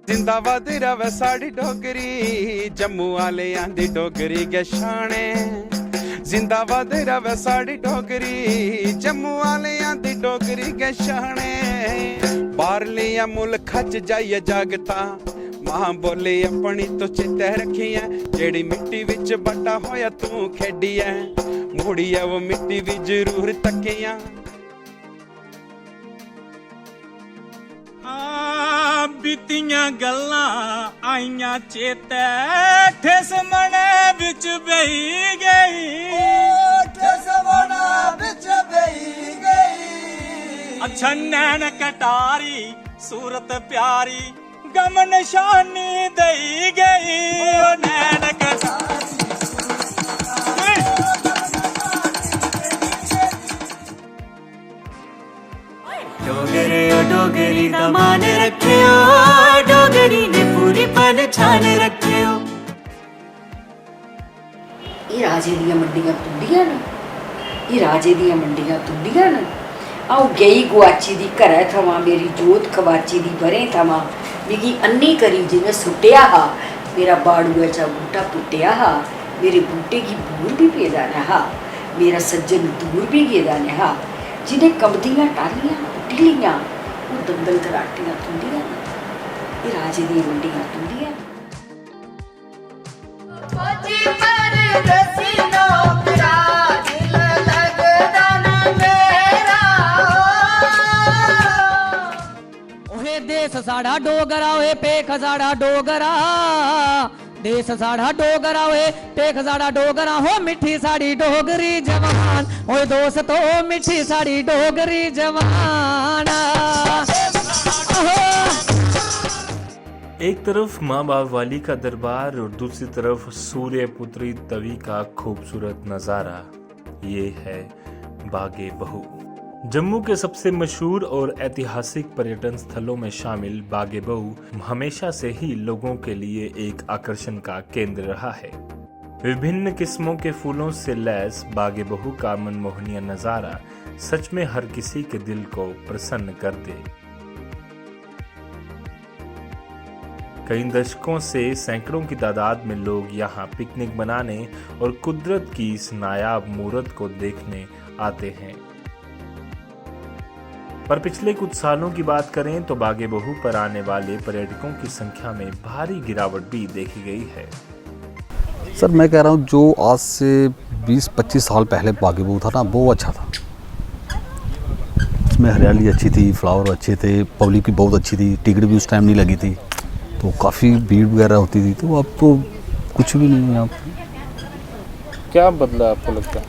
जिंदाबाद रवे साड़ी डोगरी, जम्मू वाले आंदी डोगरी के शाने। जिंदाबाद रवे साड़ी डोगरी, जम्मू वाले आंदी डोगरी के शाने। बाहर लिया मुल्क खच जाइए जागता, मां बोली अपनी तो चित्ते रखी है। जेड़ी मिट्टी विच बटा होया तू खेडी है, मुड़ी है वो मिट्टी भी जरूर तकिया। बीतियां गल्लां आईयां चेते, ठेस मने विच बही गई, ठेस मने विच बही गई। अच्छा नैन कटारी सूरत प्यारी, गम निशानी दई गई। ओ नैन कटारी डोगरे ओ डोगरी दा मान रखियो, डोगरी ने पूरी पहचान रखियो। ये राजे दियां मंडियां तुंडियां न, ये राजे दियां मंडियां तुंडियां न। आओ गई गुआची दी घरै थमां, मेरी जोत खवाची दी बरें थमां। मिगी अन्नी करी जिवें सुट्टिया हा, मेरा बाड़ुए चा बूटा पुट्टिया हा। मेरे बूटे गी बूर भी पेदा नहा, मेरा सज्जन दूर भी गेदा नहा। जिन्हें कमदियां टालियां ढिलियां, वो दंगल धराटियां तुंडियां न। ये राजे दी मंडियां तुंडियां न। देश साड़ा डोगरा ओए पेख साड़ा डोगरा, देश साड़ा डोगरा ओए पेख साड़ा डोगरा। हो मिठी साड़ी डोगरी जवान, ओए दोस्तों मिठी साड़ी डोगरी जवान। एक तरफ माँ बाप वाली का दरबार और दूसरी तरफ सूर्य पुत्री तवी का खूबसूरत नज़ारा। ये है बागे बहू। जम्मू के सबसे मशहूर और ऐतिहासिक पर्यटन स्थलों में शामिल बागे बहू हमेशा से ही लोगों के लिए एक आकर्षण का केंद्र रहा है। विभिन्न किस्मों के फूलों से लैस बागे बहू का मनमोहनीय नज़ारा सच में हर किसी के दिल को प्रसन्न कर दे। कई दशकों से सैकड़ों की तादाद में लोग यहाँ पिकनिक मनाने और कुदरत की इस नायाब मूरत को देखने आते हैं। पर पिछले कुछ सालों की बात करें तो बागे बहू पर आने वाले पर्यटकों की संख्या में भारी गिरावट भी देखी गई है। सर मैं कह रहा हूँ जो आज से 20-25 साल पहले बागे बहू था ना, वो अच्छा था। उसमें हरियाली अच्छी थी, फ्लावर अच्छे थे, पब्लिक भी बहुत अच्छी थी, टिकट भी उस टाइम नहीं लगी थी, तो काफ़ी भीड़ वगैरह होती थी। तो अब तो कुछ भी नहीं है यहाँ पे। क्या बदला आपको लगता है?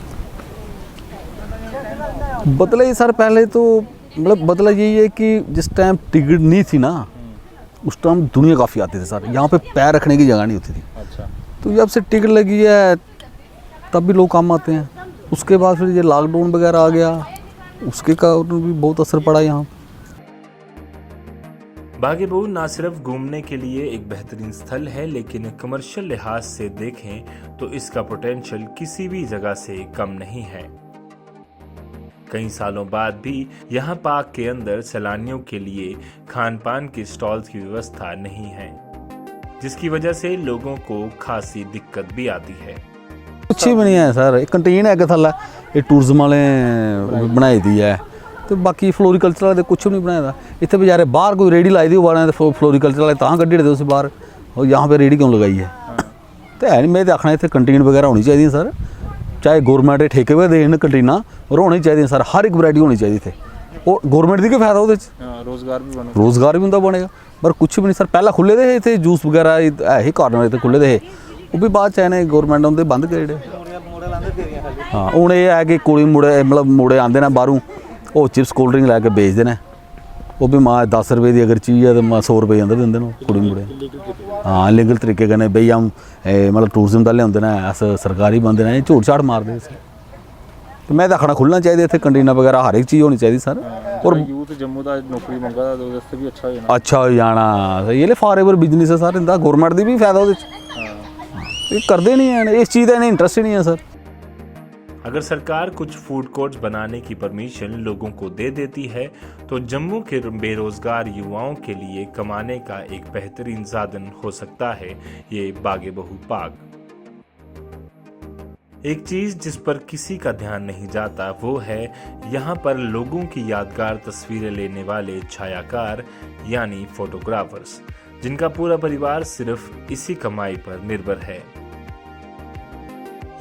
बदला ही सर, पहले तो मतलब बदला यही है कि जिस टाइम टिकट नहीं थी ना, उस टाइम दुनिया काफ़ी आती थी सर। यहाँ पे पैर रखने की जगह नहीं होती थी। अच्छा। तो जब से टिकट लगी है तब भी लोग कम आते हैं। उसके बाद फिर ये लॉकडाउन वगैरह आ गया, उसके कारण भी बहुत असर पड़ा यहाँ। बागे बहू न सिर्फ घूमने के लिए एक बेहतरीन स्थल है, लेकिन कमर्शियल लिहाज से देखें तो इसका पोटेंशियल किसी भी जगह से कम नहीं है। कई सालों बाद भी यहाँ पार्क के अंदर सैलानियों के लिए खान पान के स्टॉल्स की व्यवस्था नहीं है, जिसकी वजह से लोगों को खासी दिक्कत भी आती है। कुछ भी नहीं है सर, एक कंटीन है थल्ले, ये टूरिज्म वाले बनाई दी है, तो बाकी फ्लोरीकल्चर वाले कुछ भी नहीं बनाया था। इतने बेचारे बाहर कोई रेडी लाई दी हो, फ्लोरीकल्चर वाले तां कड्ढी उस बाहर, और यहाँ पे रेडी क्यों लगाई है? तो है नहीं, मैं तो आखना इतने कंटीन वगैरह होनी चाहिए सर, चाहे गौरमेंट ठेके पे देन कंटीना, और होनी चाहिए सर, हर एक वैरायटी होनी चाहिए थे। और गौरमेंट की क्या फायदा वो, रोज़गार भी उनका बनेगा। पर कुछ भी नहीं सर, पहला खुले थे इतने जूस वगैरह है ही कॉर्नर इतने खुले थे, वो भी बाद चाहे गौरमेंट उनके बंद करे। हाँ हूँ ये है कि कुड़ी मुड़े मतलब मुड़े आते हैं बाहरों, वो चिप्स कोल्ड ड्रिंक लैके बेचते हैं, वो भी माँ 10 रुपये की अगर चीज़ है तो माँ 100 रुपये अंदर देंगे कुड़ी मुड़े। हाँ लीगल तरीके कन्नै बई हम मतलब टूरिज्म का लिया ना, अस सरकारी बंदे ने झूठ झाड़ मारते। तो मैं तो आखना खुलना चाहिए इतने कंटीना वगैरह, हर एक चीज़ होनी चाहिए सर। और यूथ जम्मू का नौकरी मंगा तो उससे भी अच्छा हो जाना, ये फॉरएवर बिजनेस है सर, इनका गौरमेंट की भी फायदा वो करते नहीं है, इस चीज़ का इन्हें इंटरस्ट ही नहीं है सर। अगर सरकार कुछ फूड कोर्ट्स बनाने की परमिशन लोगों को दे देती है तो जम्मू के बेरोजगार युवाओं के लिए कमाने का एक बेहतरीन साधन हो सकता है ये बागे बहू पार्क। एक चीज जिस पर किसी का ध्यान नहीं जाता वो है यहाँ पर लोगों की यादगार तस्वीरें लेने वाले छायाकार यानी फोटोग्राफर्स, जिनका पूरा परिवार सिर्फ इसी कमाई पर निर्भर है।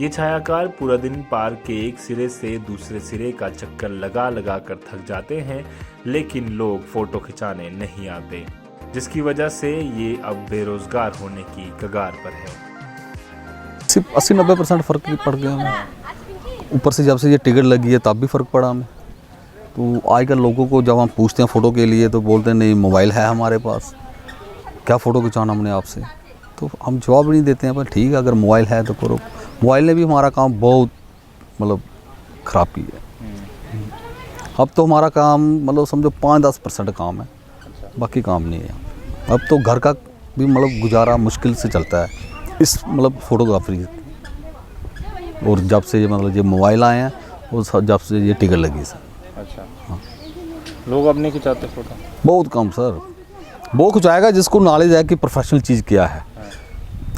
ये छायाकार पूरा दिन पार्क के एक सिरे से दूसरे सिरे का चक्कर लगा लगा कर थक जाते हैं, लेकिन लोग फोटो खिंचाने नहीं आते, जिसकी वजह से ये अब बेरोजगार होने की कगार पर है। सिर्फ 80-90% फ़र्क पड़ गया हमें। ऊपर से जब से ये टिकट लगी है तब भी फ़र्क पड़ा हमें। तो आजकल लोगों को जब हम पूछते हैं फ़ोटो के लिए तो बोलते हैं नहीं मोबाइल है हमारे पास, क्या फ़ोटो खिंचाना हमने आपसे। तो हम जवाब नहीं देते हैं, पर ठीक है अगर मोबाइल है तो करो। मोबाइल ने भी हमारा काम बहुत मतलब ख़राब किया है। अब तो हमारा काम मतलब समझो 5-10% काम है, बाकी काम नहीं है। अब तो घर का भी मतलब गुजारा मुश्किल से चलता है इस मतलब फ़ोटोग्राफरी। और जब से ये मतलब ये मोबाइल आए हैं और जब से ये टिकट लगी सर। अच्छा हाँ, लोग अब नहीं खिंचाते फ़ोटो? बहुत कम सर। वो खिंचाएगा जिसको नॉलेज है कि प्रोफेशनल चीज़ क्या है।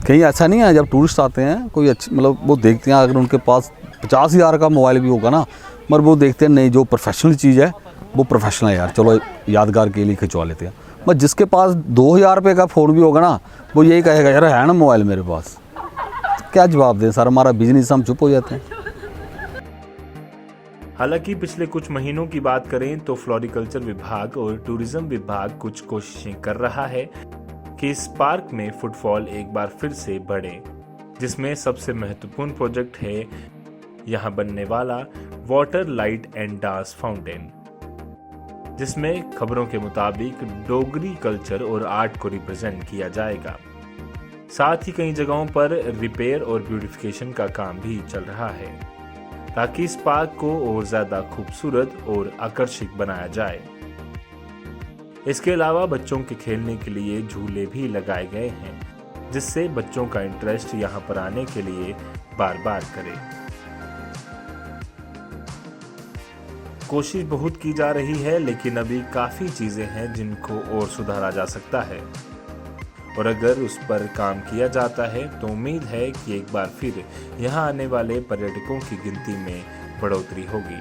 कहीं ऐसा नहीं है जब टूरिस्ट आते हैं कोई अच्छी मतलब वो देखते हैं, अगर उनके पास 50,000 का मोबाइल भी होगा ना, मगर वो देखते हैं नहीं जो प्रोफेशनल चीज़ है वो प्रोफेशनल है यार, चलो यादगार के लिए खिंचवा लेते हैं। बस जिसके पास 2,000 रुपये का फ़ोन भी होगा ना वो यही कहेगा यार है ना मोबाइल मेरे पास। तो क्या जवाब दें सर, हमारा बिजनेस हम चुप हो जाते हैं। हालांकि पिछले कुछ महीनों की बात करें तो फ्लोरिकल्चर विभाग और टूरिज्म विभाग कुछ कोशिशें कर रहा है कि इस पार्क में फुटफॉल एक बार फिर से बढ़े, जिसमें सबसे महत्वपूर्ण प्रोजेक्ट है यहाँ बनने वाला water light and dance fountain, जिसमें खबरों के मुताबिक डोगरी कल्चर और आर्ट को रिप्रेजेंट किया जाएगा। साथ ही कई जगहों पर रिपेयर और ब्यूटिफिकेशन का काम भी चल रहा है ताकि इस पार्क को और ज्यादा खूबसूरत और आकर्षक बनाया जाए। इसके अलावा बच्चों के खेलने के लिए झूले भी लगाए गए हैं, जिससे बच्चों का इंटरेस्ट यहाँ पर आने के लिए बार बार करे। कोशिश बहुत की जा रही है, लेकिन अभी काफी चीजें हैं जिनको और सुधारा जा सकता है, और अगर उस पर काम किया जाता है तो उम्मीद है कि एक बार फिर यहाँ आने वाले पर्यटकों की गिनती में बढ़ोतरी होगी।